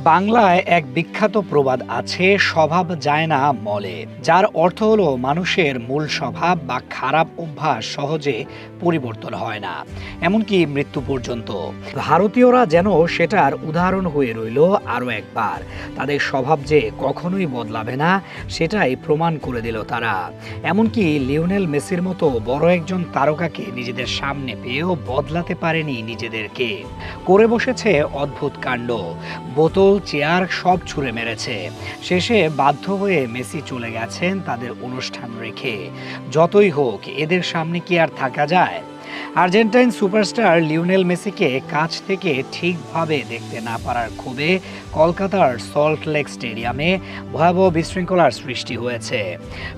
বাংলায় এক বিখ্যাত প্রবাদ আছে, স্বভাব যায় না মলে, যার অর্থ হলো মানুষের মূল স্বভাব বা খারাপ অভ্যাস সহজে পরিবর্তন হয় না, এমনকি মৃত্যু পর্যন্ত। ভারতীয়রা যেন সেটার উদাহরণ হয়ে রইল আরও একবার। তাদের স্বভাব যে কখনোই বদলাবে না সেটাই প্রমাণ করে দিল তারা। এমনকি লিওনেল মেসির মতো বড় একজন তারকাকে নিজেদের সামনে পেয়েও বদলাতে পারেনি নিজেদেরকে। করে বসেছে অদ্ভুত কাণ্ড, বোতল চেয়ার সব ছুঁড়ে মেরেছে। শেষে বাধ্য হয়ে মেসি চলে গেছেন তাদের অনুষ্ঠান রেখে। যতই হোক, এদের সামনে কি আর থাকা যায়? আর্জেন্টাইন সুপারস্টার লিওনেল মেসিকে কাছ থেকে ঠিকভাবে দেখতে না পারার ক্ষোভে কলকাতার সল্ট লেক স্টেডিয়ামে ভয়াবহ বিশৃঙ্খলার সৃষ্টি হয়েছে।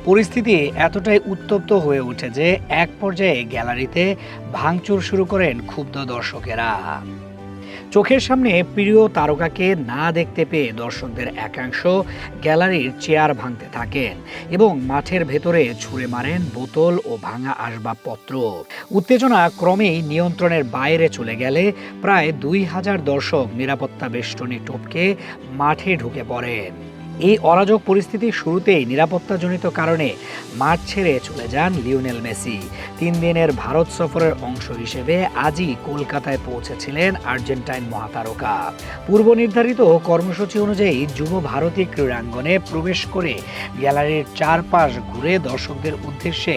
পরিস্থিতি এতটাই উত্তপ্ত হয়ে ওঠে যে এক পর্যায়ে গ্যালারিতে ভাঙচুর শুরু করেন ক্ষুব্ধ দর্শকেরা। চোখের সামনে প্রিয় তারকাকে না দেখতে পেয়ে দর্শকদের একাংশ গ্যালারির চেয়ার ভাঙতে থাকেন এবং মাঠের ভেতরে ছুঁড়ে মারেন বোতল ও ভাঙা আসবাবপত্র। উত্তেজনা ক্রমেই নিয়ন্ত্রণের বাইরে চলে গেলে প্রায় 2000 দর্শক নিরাপত্তা বেষ্টনী টপকে মাঠে ঢুকে পড়েন। এই অরাজক পরিস্থিতির শুরুতেই নিরাপত্তাজনিত কারণে মাঠ ছেড়ে চলে যান লিওনেল মেসি। 3 দিনের ভারত সফরের অংশ হিসেবে আজই কলকাতায় পৌঁছেছিলেন আর্জেন্টাইন মহাতারকা। পূর্ব নির্ধারিত কর্মসূচি অনুযায়ী যুব ভারতী ক্রীড়াঙ্গনে প্রবেশ করে গ্যালারির চারপাশ ঘুরে দর্শকদের উদ্দেশ্যে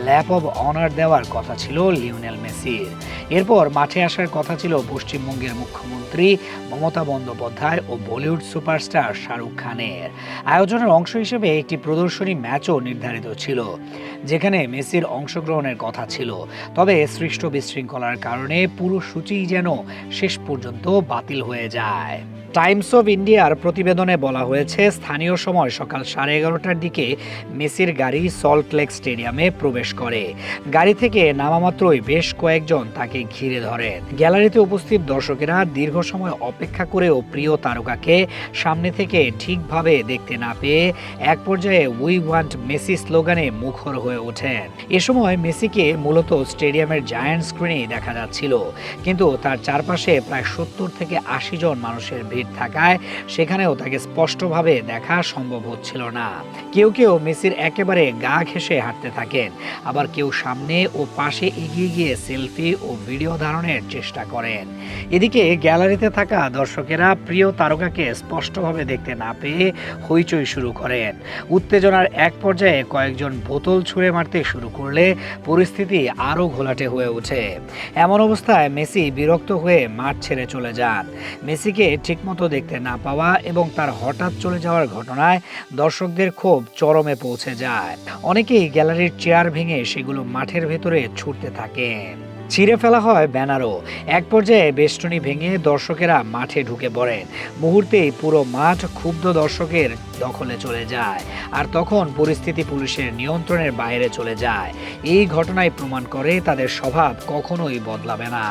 ল্যাপ অব অনার দেওয়ার কথা ছিল লিওনেল মেসির। এরপর মাঠে আসার কথা ছিল পশ্চিমবঙ্গের মুখ্যমন্ত্রী মমতা বন্দ্যোপাধ্যায় ও বলিউড সুপারস্টার শাহরুখ খানের। আয়োজনের অংশ হিসেবে একটি প্রদর্শনী ম্যাচও নির্ধারিত ছিল, যেখানে মেসির অংশগ্রহণের কথা ছিল। তবে সৃষ্ট বিশৃঙ্খলার কারণে পুরো সূচিই যেন শেষ পর্যন্ত বাতিল হয়ে যায়। টাইমস অফ ইন্ডিয়ার প্রতিবেদনে বলা হয়েছে, স্থানীয় সময় সকাল 11:30টার দিকে মেসির গাড়ি সল্ট লেক স্টেডিয়ামে প্রবেশ করে। গাড়ি থেকে নামামাত্রই বেশ কয়েকজন তাকে ঘিরে ধরেন। গ্যালারিতে উপস্থিত দর্শকেরা দীর্ঘ সময় অপেক্ষা করেও প্রিয় তারকাকে সামনে থেকে ঠিকভাবে দেখতে না পেয়ে এক পর্যায়ে উই ওয়ান্ট মেসি স্লোগানে মুখর হয়ে ওঠেন। এ সময় মেসিকে মূলত স্টেডিয়ামের জায়ান্ট স্ক্রিনেই দেখা যাচ্ছিল, কিন্তু তার চারপাশে প্রায় 70 থেকে 80 জন মানুষের ভিড় থাকায় সেখানেও তাকে স্পষ্টভাবে দেখা সম্ভব হচ্ছিল না। কেউ কেউ মেসির একেবারে গা ঘেঁষে হাঁটতে থাকেন, আবার কেউ সামনে ও পাশে এগিয়ে গিয়ে সেলফি ও ভিডিও ধারণের চেষ্টা করেন। এদিকে গ্যালারিতে থাকা দর্শকেরা প্রিয় তারকাকে স্পষ্টভাবে দেখতে না পেয়ে হইচই শুরু করেন। উত্তেজনার এক পর্যায়ে কয়েকজন বোতল ছুঁড়ে মারতে শুরু করলে পরিস্থিতি আরও ঘোলাটে হয়ে ওঠে। এমন অবস্থায় মেসি বিরক্ত হয়ে মাঠ ছেড়ে চলে যান। মেসিকে ঠিকমতো দেখতে না পাওয়া এবং তার হঠাৎ চলে যাওয়ার ঘটনায় দর্শকদের ক্ষোভ চরমে পৌঁছে যায়। অনেকেই গ্যালারির চেয়ার ভেঙে সেগুলো মাঠের ভেতরে ছুটতে থাকেন। ছিঁড়ে ফেলা হয় ব্যানারও। এক পর্যায়ে বেষ্টনী ভেঙে দর্শকেরা মাঠে ঢুকে পড়েন। মুহূর্তেই পুরো মাঠ ক্ষুব্ধ দর্শকের দখলে চলে যায়, আর তখন পরিস্থিতি পুলিশের নিয়ন্ত্রণের বাইরে চলে যায়। এই ঘটনায় প্রমাণ করে তাদের স্বভাব কখনোই বদলাবে না।